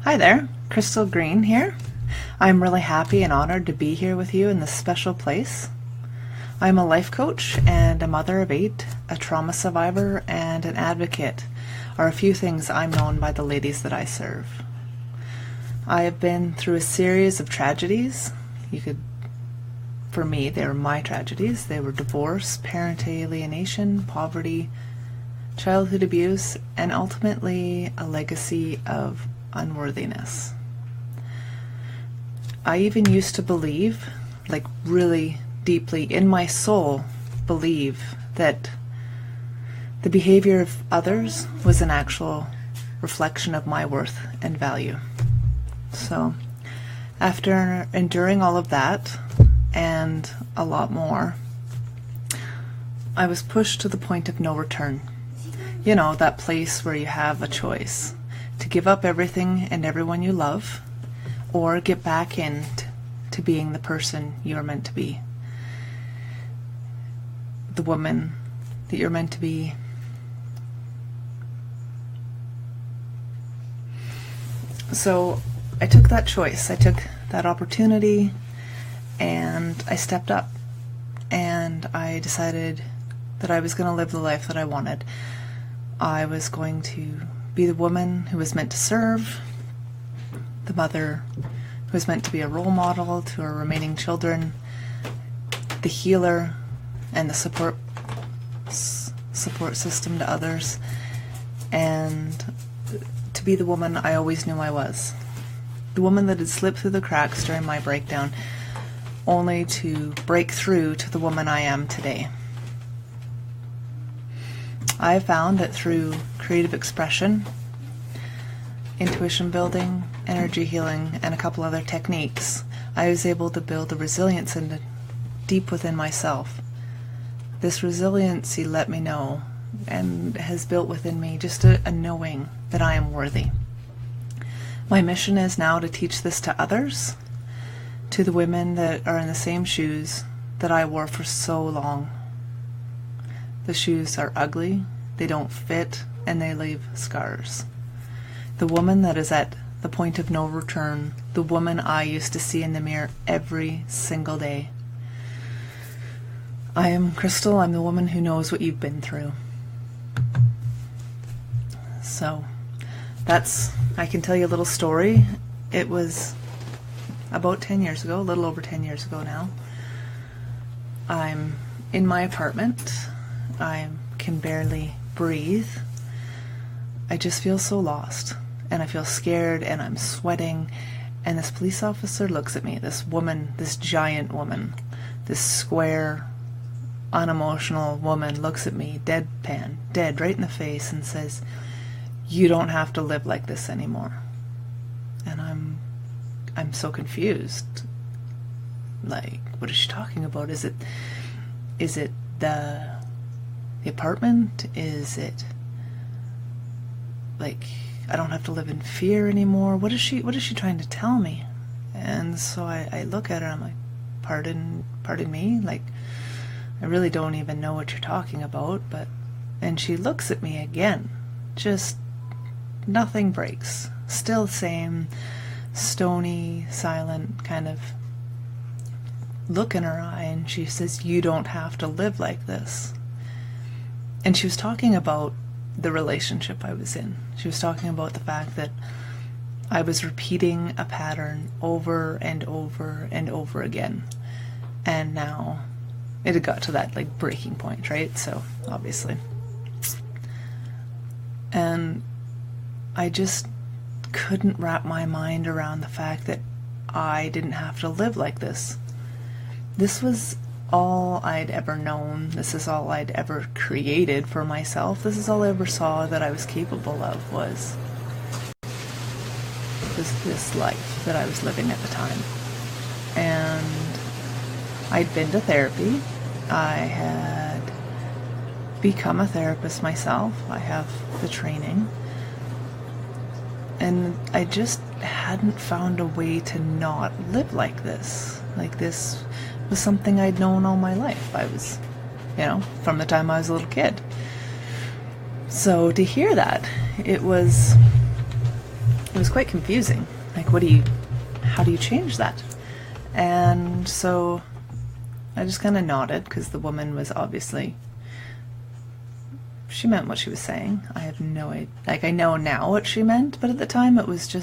Hi there, Crystal Green here. I'm really happy and honored to be here with you in this special place. I'm a life coach and a mother of 8, a trauma survivor, and an advocate are a few things I'm known by the ladies that I serve. I have been through a series of tragedies. For me, they were my tragedies. They were divorce, parent alienation, poverty, childhood abuse, and ultimately a legacy of unworthiness. I even used to believe, like really deeply in my soul, believe that the behavior of others was an actual reflection of my worth and value. So, after enduring all of that and a lot more, I was pushed to the point of no return. You know, that place where you have a choice to give up everything and everyone you love, or get back into being the person you're meant to be. The woman that you're meant to be. So I took that choice, I took that opportunity, and I stepped up. And I decided that I was going to live the life that I wanted. I was going to be the woman who was meant to serve, the mother who was meant to be a role model to her remaining children, the healer and the support system to others, and to be the woman I always knew I was. The woman that had slipped through the cracks during my breakdown, only to break through to the woman I am today. I have found that through creative expression, intuition building, energy healing, and a couple other techniques, I was able to build a resilience deep within myself. This resiliency let me know and has built within me just a knowing that I am worthy. My mission is now to teach this to others, to the women that are in the same shoes that I wore for so long. The shoes are ugly, they don't fit, and they leave scars. The woman that is at the point of no return, the woman I used to see in the mirror every single day. I am Crystal, I'm the woman who knows what you've been through. So, I can tell you a little story. It was about 10 years ago, a little over 10 years ago now. I'm in my apartment. I can barely breathe. I just feel so lost, and I feel scared, and I'm sweating, and this police officer looks at me, this woman, this giant woman, this square, unemotional woman looks at me, deadpan, dead right in the face, and says, "You don't have to live like this anymore." And I'm so confused. Like, what is she talking about? Is it the apartment? Is it like I don't have to live in fear anymore? What is she trying to tell me? And so I look at her, I'm like, pardon me? Like, I really don't even know what you're talking about, and she looks at me again. Just nothing breaks. Still same stony, silent kind of look in her eye, and she says, "You don't have to live like this." And she was talking about the relationship I was in. She was talking about the fact that I was repeating a pattern over and over and over again. And now it had got to that like breaking point, right? So obviously. And I just couldn't wrap my mind around the fact that I didn't have to live like this. This was all I'd ever known. This is all I'd ever created for myself. This is all I ever saw that I was capable of, was this life that I was living at the time. And I'd been to therapy. I had become a therapist myself. I have the training. And I just hadn't found a way to not live like this. Like, this was something I'd known all my life. I was, from the time I was a little kid. So to hear that, it was was quite confusing. Like, how do you change that? And so I just kind of nodded, because the woman was obviously, she meant what she was saying. I have no idea. Like, I know now what she meant, but at the time it was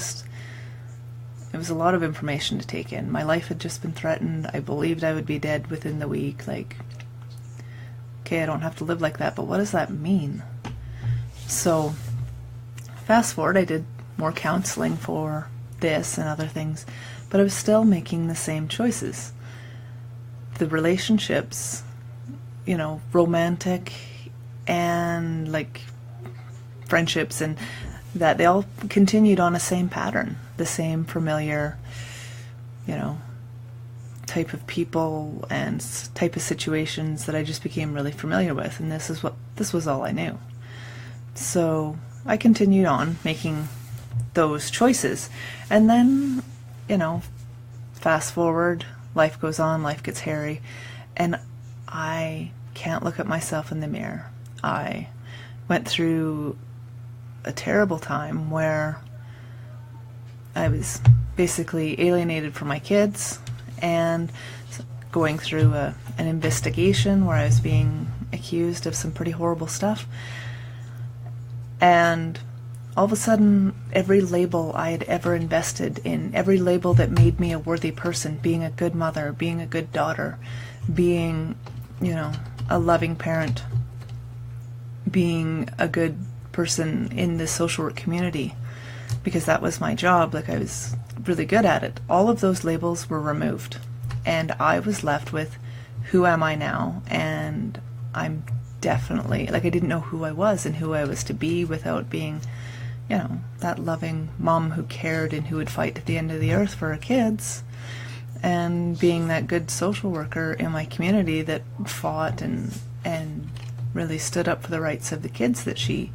a lot of information to take in. My life had just been threatened. I believed I would be dead within the week. Like, okay, I don't have to live like that, but what does that mean? So, fast forward, I did more counseling for this and other things, but I was still making the same choices. The relationships, romantic and like friendships, and that they all continued on a same pattern, the same familiar, type of people and type of situations that I just became really familiar with, and this was all I knew. So I continued on making those choices, and then, fast forward, life goes on, life gets hairy, and I can't look at myself in the mirror. I went through a terrible time where I was basically alienated from my kids, and going through an investigation where I was being accused of some pretty horrible stuff. And all of a sudden, every label I had ever invested in, every label that made me a worthy person, being a good mother, being a good daughter, being, a loving parent, being a good person in the social work community, because that was my job, like I was really good at it. All of those labels were removed, and I was left with, who am I now? And I'm definitely, like, I didn't know who I was and who I was to be without being, that loving mom who cared and who would fight to the end of the earth for her kids, and being that good social worker in my community that fought and really stood up for the rights of the kids that she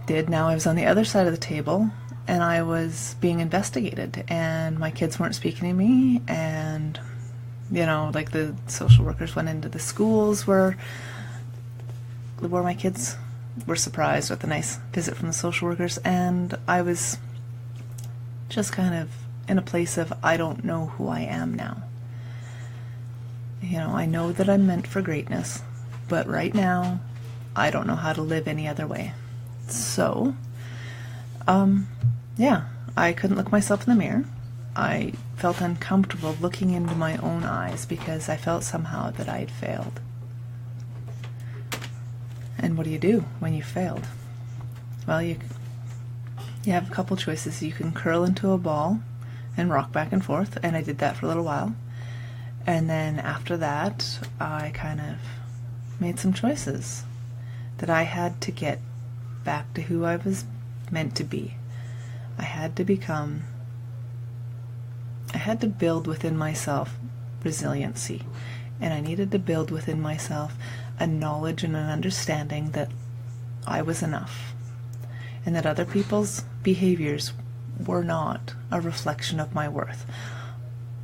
did. Now I was on the other side of the table, and I was being investigated, and my kids weren't speaking to me, and like the social workers went into the schools where my kids were surprised with a nice visit from the social workers, and I was just kind of in a place of, I don't know who I am now. I know that I'm meant for greatness, but right now I don't know how to live any other way. So, I couldn't look myself in the mirror. I felt uncomfortable looking into my own eyes, because I felt somehow that I had failed. And what do you do when you failed? Well, you have a couple choices. You can curl into a ball and rock back and forth, and I did that for a little while. And then after that, I kind of made some choices that I had to get back to who I was meant to be. I had to build within myself resiliency, and I needed to build within myself a knowledge and an understanding that I was enough, and that other people's behaviors were not a reflection of my worth.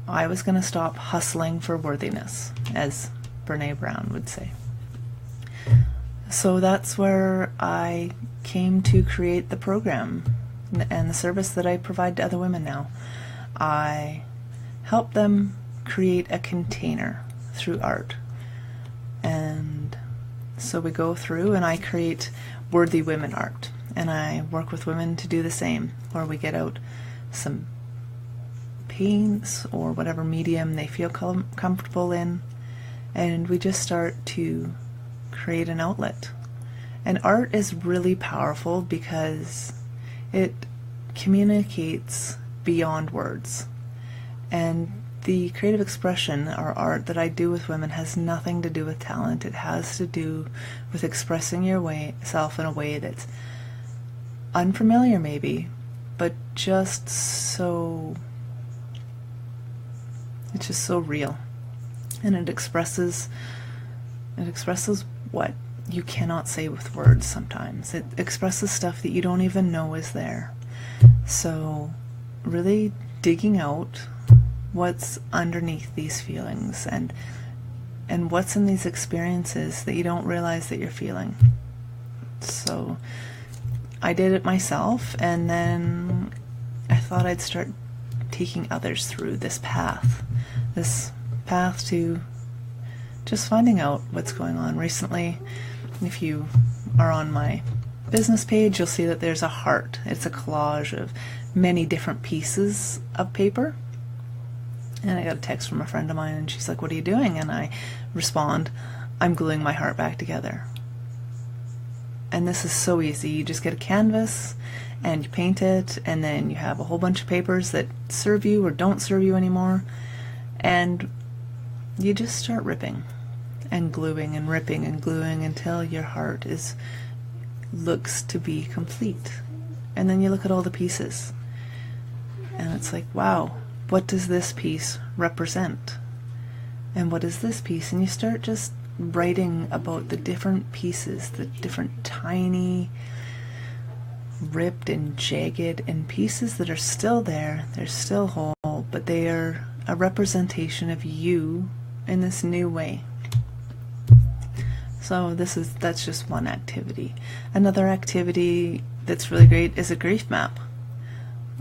I was going to stop hustling for worthiness, as Brene Brown would say. So that's where I came to create the program and the service that I provide to other women now. I help them create a container through art. And so we go through and I create worthy women art. And I work with women to do the same, where we get out some paints or whatever medium they feel comfortable in, and we just start to create an outlet. And art is really powerful because it communicates beyond words. And the creative expression or art that I do with women has nothing to do with talent. It has to do with expressing yourself in a way that's unfamiliar maybe, but it's just so real. And it expresses what you cannot say with words sometimes. It expresses stuff that you don't even know is there. So really digging out what's underneath these feelings and what's in these experiences that you don't realize that you're feeling. So I did it myself, and then I thought I'd start taking others through this path to just finding out what's going on. Recently, if you are on my business page, you'll see that there's a heart. It's a collage of many different pieces of paper. And I got a text from a friend of mine, and she's like, "What are you doing?" And I respond, "I'm gluing my heart back together." And this is so easy. You just get a canvas and you paint it, and then you have a whole bunch of papers that serve you or don't serve you anymore, and you just start ripping and gluing and ripping and gluing until your heart looks to be complete. And then you look at all the pieces, and it's like, wow, what does this piece represent? And what is this piece? And you start just writing about the different pieces, the different tiny, ripped and jagged and pieces that are still there. They're still whole, but they are a representation of you in this new way. So that's just one activity. Another activity that's really great is a grief map.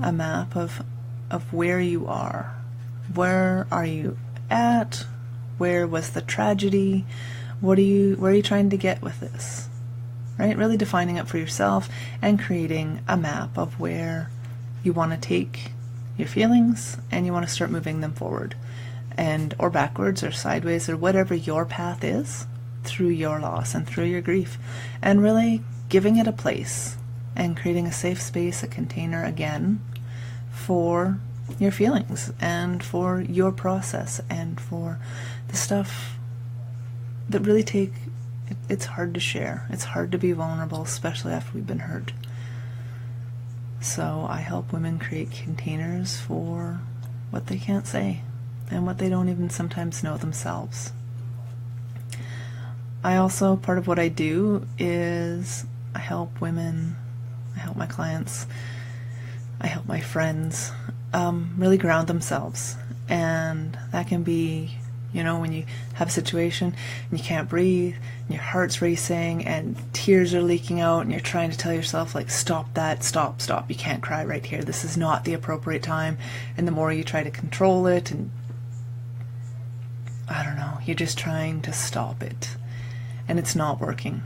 A map of where you are. Where are you at? Where was the tragedy? Where are you trying to get with this? Right? Really defining it for yourself and creating a map of where you want to take your feelings and you want to start moving them forward, or backwards or sideways or whatever your path is through your loss and through your grief, and really giving it a place and creating a safe space, a container again for your feelings and for your process and for the stuff that really it's hard to share. It's hard to be vulnerable, especially after we've been hurt. So I help women create containers for what they can't say and what they don't even sometimes know themselves. Part of what I do is I help women, I help my clients, I help my friends really ground themselves. And that can be, when you have a situation and you can't breathe and your heart's racing and tears are leaking out and you're trying to tell yourself, like, stop that, stop, you can't cry right here, this is not the appropriate time. And the more you try to control it, and I don't know, you're just trying to stop it and it's not working.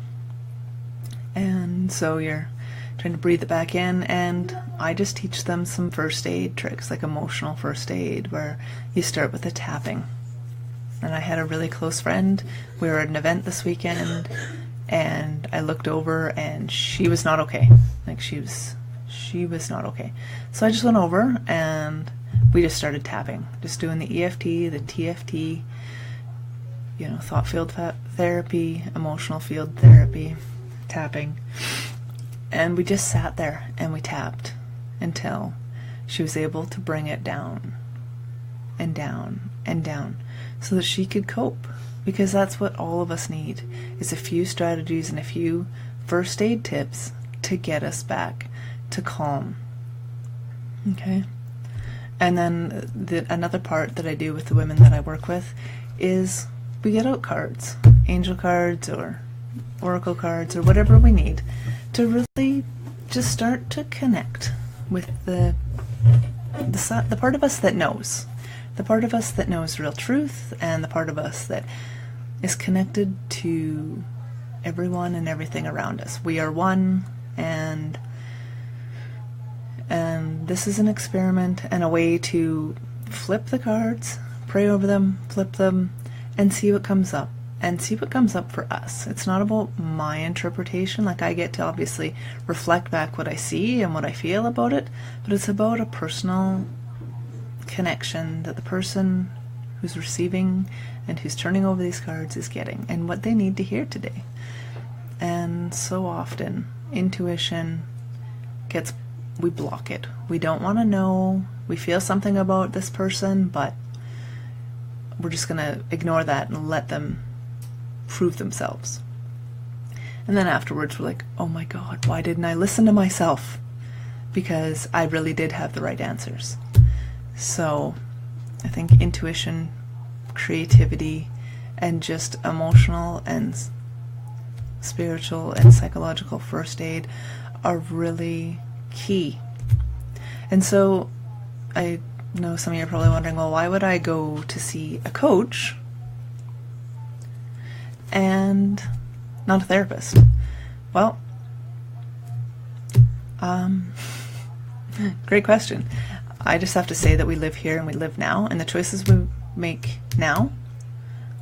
And so you're trying to breathe it back in, and I just teach them some first aid tricks, like emotional first aid, where you start with a tapping. And I had a really close friend. We were at an event this weekend, and I looked over, and she was not okay. Like, she was not okay. So I just went over, and we just started tapping, just doing the EFT, the TFT, thought field therapy, emotional field therapy, tapping. And we just sat there and we tapped until she was able to bring it down and down and down so that she could cope. Because that's what all of us need, is a few strategies and a few first aid tips to get us back to calm. Okay? And then another part that I do with the women that I work with is we get out cards, angel cards or oracle cards or whatever we need to really just start to connect with the part of us that knows. The part of us that knows real truth, and the part of us that is connected to everyone and everything around us. We are one, and this is an experiment and a way to flip the cards, pray over them, flip them, and see what comes up. And see what comes up for us. It's not about my interpretation. Like, I get to obviously reflect back what I see and what I feel about it, but it's about a personal connection that the person who's receiving and who's turning over these cards is getting, and what they need to hear today. And so often, intuition we block it. We don't want to know. We feel something about this person, but we're just going to ignore that and let them prove themselves. And then afterwards we're like, oh my God, why didn't I listen to myself? Because I really did have the right answers. So I think intuition, creativity, and just emotional and spiritual and psychological first aid are really key. And so I know some of you are probably wondering, well, why would I go to see a coach and not a therapist? Well, great question. I just have to say that we live here and we live now, and the choices we make now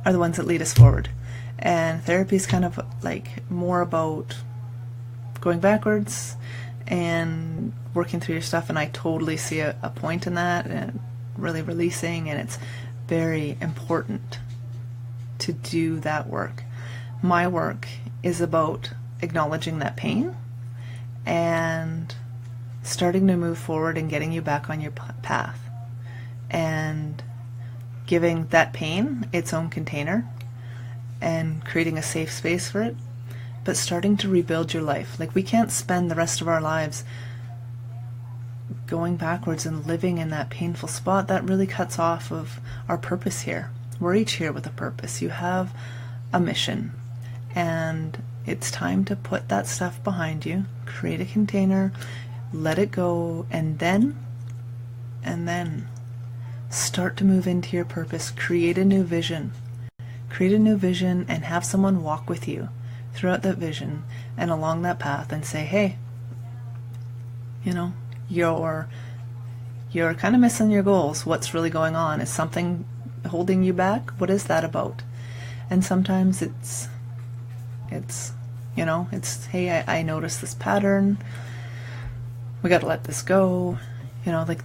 are the ones that lead us forward. And therapy is kind of like more about going backwards and working through your stuff, and I totally see a point in that, and really releasing, and it's very important to do that work. My work is about acknowledging that pain and starting to move forward and getting you back on your path, and giving that pain its own container and creating a safe space for it, but starting to rebuild your life. Like, we can't spend the rest of our lives going backwards and living in that painful spot. That really cuts off of our purpose here. We're each here with a purpose. You have a mission, and it's time to put that stuff behind you, create a container, let it go, and then start to move into your purpose. Create a new vision. Create a new vision and have someone walk with you throughout that vision and along that path and say, hey, you know, you're kind of missing your goals. What's really going on? Is something holding you back? What is that about? And sometimes it's hey, I noticed this pattern. We got to let this go. You know, like,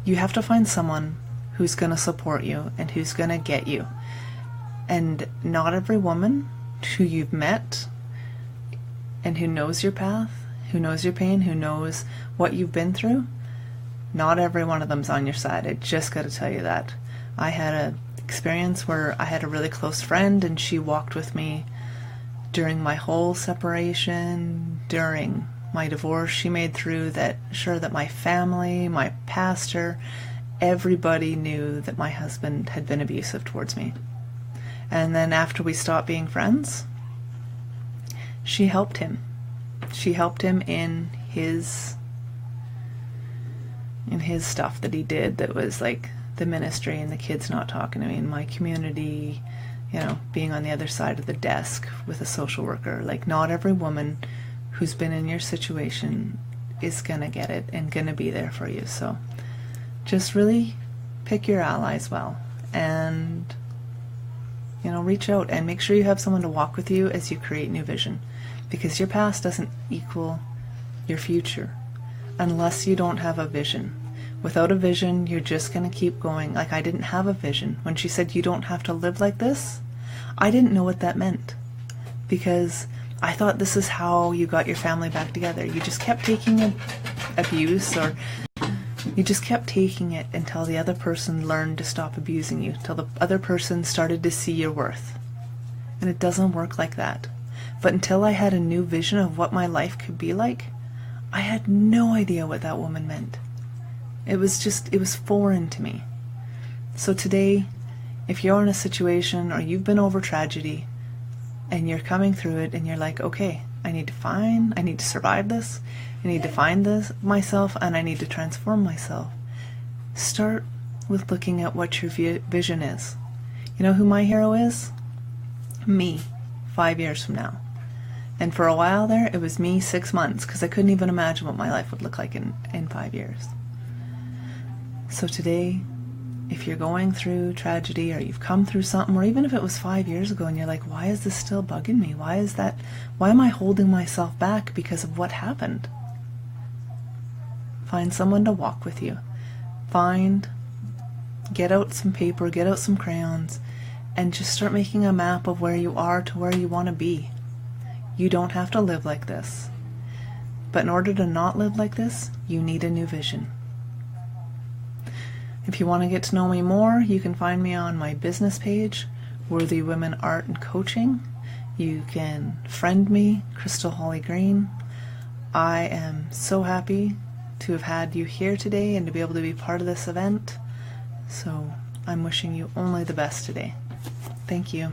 you have to find someone who's going to support you and who's going to get you. And not every woman who you've met and who knows your path, who knows your pain, who knows what you've been through, not every one of them's on your side. I just got to tell you that. I had an experience where I had a really close friend, and she walked with me during my whole separation, during my divorce. She made sure that my family, my pastor, everybody knew that my husband had been abusive towards me. And then after we stopped being friends, she helped him. She helped him in his stuff that he did, that was like the ministry and the kids not talking to me, and my community, you know, being on the other side of the desk with a social worker. Like, not every woman who's been in your situation is gonna get it and gonna be there for you. So just really pick your allies well, and, you know, reach out and make sure you have someone to walk with you as you create new vision, because your past doesn't equal your future unless you don't have a vision. Without a vision, you're just going to keep going. Like, I didn't have a vision. When she said you don't have to live like this, I didn't know what that meant, because I thought this is how you got your family back together. You just kept taking abuse, or you just kept taking it until the other person learned to stop abusing you, till the other person started to see your worth. And it doesn't work like that. But until I had a new vision of what my life could be like, I had no idea what that woman meant. It was foreign to me. So today, if you're in a situation or you've been over tragedy and you're coming through it and you're like, okay, I need to survive this, I need to find myself, and I need to transform myself. Start with looking at what your vision is. You know who my hero is? Me, 5 years from now. And for a while there, it was me 6 months, because I couldn't even imagine what my life would look like in 5 years. So today, if you're going through tragedy, or you've come through something, or even if it was 5 years ago and you're like, why is this still bugging me? Why am I holding myself back because of what happened? Find someone to walk with you. Get out some paper, get out some crayons, and just start making a map of where you are to where you want to be. You don't have to live like this. But in order to not live like this, you need a new vision. If you want to get to know me more, you can find me on my business page, Worthy Women Art and Coaching. You can friend me, Crystal Holly Green. I am so happy to have had you here today and to be able to be part of this event. So I'm wishing you only the best today. Thank you.